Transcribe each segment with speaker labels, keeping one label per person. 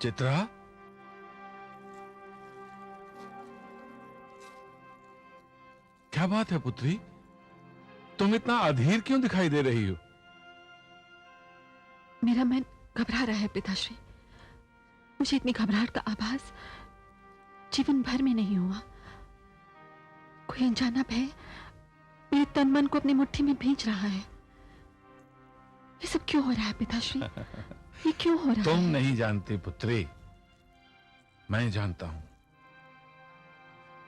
Speaker 1: चित्रा, क्या बात है पुत्री? तुम इतना अधीर क्यों दिखाई दे रही हो?
Speaker 2: मेरा मन घबरा रहा है पिताश्री। मुझे इतनी घबराहट का आभास जीवन भर में नहीं हुआ। कोई अनजाना भय मेरे तन मन को अपनी मुट्ठी में भींच रहा है। ये सब क्यों हो रहा है पिताश्री? ये क्यों हो रहा है?
Speaker 1: तुम नहीं जानती पुत्री, मैं जानता हूं।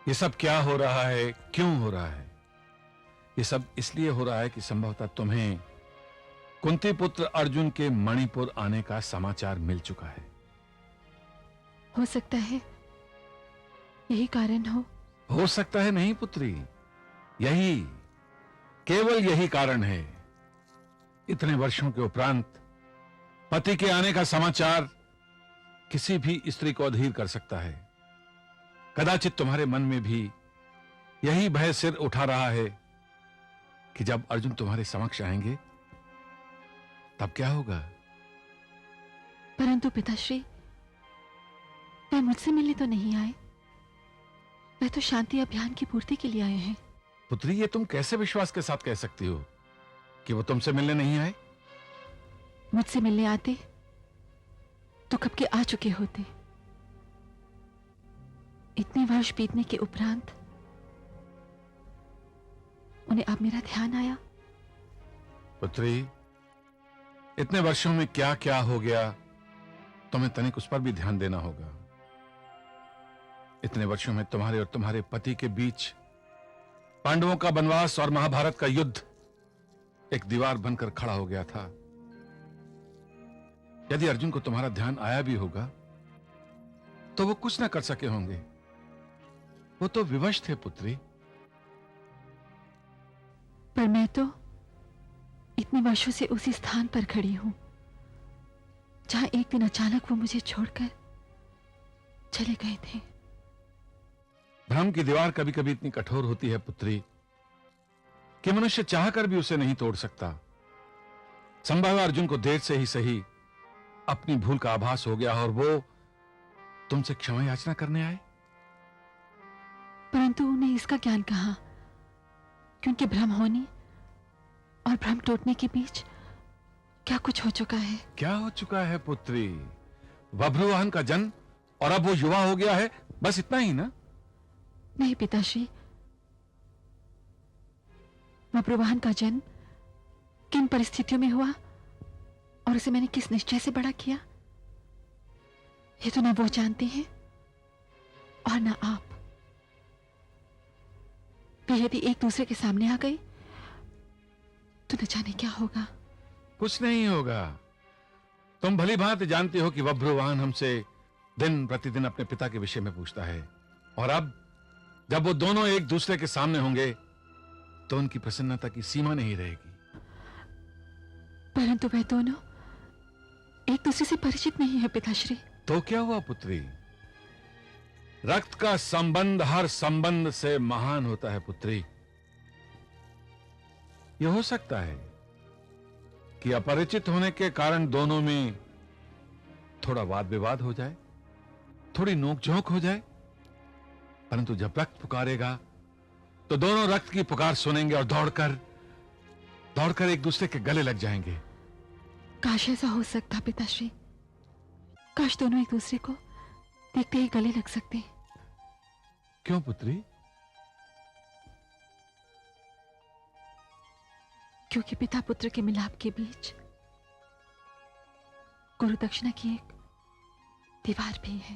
Speaker 1: ये सब क्या हो रहा है, क्यों हो रहा है? ये सब इसलिए हो रहा है कि संभवतः तुम्हें कुंती पुत्र अर्जुन के मणिपुर आने का समाचार मिल चुका है।
Speaker 2: हो सकता है यही कारण हो
Speaker 1: सकता है नहीं पुत्री, यही, केवल यही कारण है। इतने वर्षों के उपरांत पति के आने का समाचार किसी भी स्त्री को अधीर कर सकता है। कदाचित तुम्हारे मन में भी यही भय सिर उठा रहा है कि जब अर्जुन तुम्हारे समक्ष आएंगे तब क्या होगा।
Speaker 2: परंतु पिताश्री, वे मुझसे मिलने तो नहीं आए। वे तो शांति अभियान की पूर्ति के लिए आए हैं।
Speaker 1: पुत्री, ये तुम कैसे विश्वास के साथ कह सकती हो कि वो तुमसे मिलने नहीं आए?
Speaker 2: मुझसे मिलने आते तो कब के आ चुके होते। इतने वर्ष बीतने के उपरांत उन्हें अब मेरा ध्यान आया।
Speaker 1: पुत्री, इतने वर्षों में क्या क्या हो गया, तुम्हें तनिक उस पर भी ध्यान देना होगा। इतने वर्षों में तुम्हारे और तुम्हारे पति के बीच पांडवों का वनवास और महाभारत का युद्ध एक दीवार बनकर खड़ा हो गया था। यदि अर्जुन को तुम्हारा ध्यान आया भी होगा तो वो कुछ ना कर सके होंगे। वो तो विवश थे पुत्री।
Speaker 2: पर मैं तो इतने वर्षों से उसी स्थान पर खड़ी हूं जहां एक दिन अचानक वो मुझे छोड़कर चले गए थे।
Speaker 1: भ्रम की दीवार कभी कभी इतनी कठोर होती है पुत्री कि मनुष्य चाहकर भी उसे नहीं तोड़ सकता। संभव है अर्जुन को देर से ही सही अपनी भूल का आभास हो गया और वो तुमसे क्षमा याचना करने आए।
Speaker 2: परंतु उन्हें इसका ज्ञान कहां, क्योंकि भ्रम होने और भ्रम टूटने के बीच क्या कुछ हो चुका है।
Speaker 1: क्या हो चुका है पुत्री? बभ्रुवाहन का जन्म और अब वो युवा हो गया है, बस इतना ही ना?
Speaker 2: नहीं पिताश्री, बभ्रुवाहन का जन्म किन परिस्थितियों में हुआ और उसे मैंने किस निश्चय से बड़ा किया, ये तो ना वो जानते हैं और ना आप। वे यदि एक दूसरे के सामने आ गए तो न जाने क्या होगा।
Speaker 1: कुछ नहीं होगा। तुम भली भांति जानती हो कि बभ्रुवाहन हमसे दिन प्रतिदिन अपने पिता के विषय में पूछता है, और अब जब वो दोनों एक दूसरे के सामने होंगे तो उनकी प्रसन्नता की सीमा नहीं रहेगी।
Speaker 2: परंतु वे दोनों एक दूसरे से परिचित नहीं है पिताश्री।
Speaker 1: तो क्या हुआ पुत्री? रक्त का संबंध हर संबंध से महान होता है पुत्री। यह हो सकता है कि अपरिचित होने के कारण दोनों में थोड़ा वाद विवाद हो जाए, थोड़ी नोकझोंक हो जाए, परंतु जब रक्त पुकारेगा तो दोनों रक्त की पुकार सुनेंगे और दौड़कर एक दूसरे के गले लग जाएंगे।
Speaker 2: काश ऐसा हो सकता पिताश्री। काश दोनों एक दूसरे को देखते ही गले लग सकते।
Speaker 1: क्यों पुत्री?
Speaker 2: क्योंकि पिता पुत्र के मिलाप के बीच गुरु दक्षिणा की एक दीवार भी है।